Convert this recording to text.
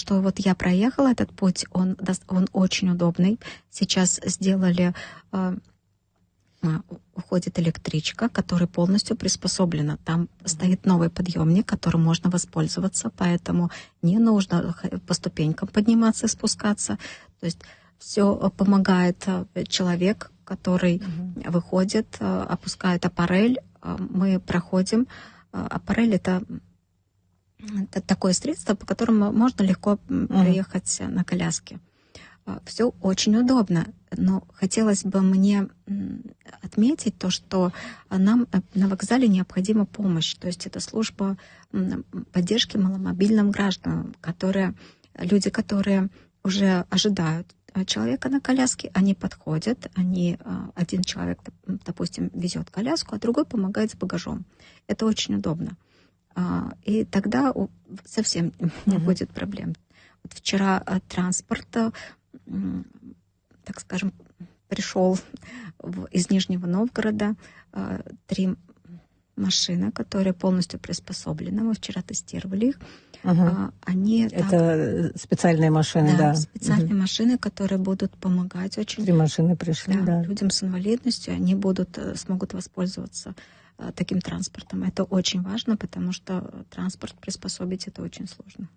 что вот я проехала этот путь, он очень удобный. Сейчас сделали, уходит электричка, которая полностью приспособлена. Там стоит новый подъемник, которым можно воспользоваться, поэтому не нужно по ступенькам подниматься и спускаться. То есть все помогает человек, который выходит, опускает аппарель, мы проходим. Аппарель — это такое средство, по которому можно легко проехать на коляске. Все очень удобно, но хотелось бы мне отметить то, что нам на вокзале необходима помощь. То есть это служба поддержки маломобильным гражданам, люди, которые уже ожидают человека на коляске, они подходят, один человек, допустим, везет коляску, а другой помогает с багажом. Это очень удобно. И тогда совсем не будет проблем. Вот вчера транспорт, так скажем, пришел из Нижнего Новгорода 3 машины, которые полностью приспособлены. Мы вчера тестировали их. Это специальные машины, да? Специальные машины, которые будут помогать очень. 3 машины пришли, да. Людям с инвалидностью, они смогут воспользоваться таким транспортом. Это очень важно, потому что транспорт приспособить — это очень сложно.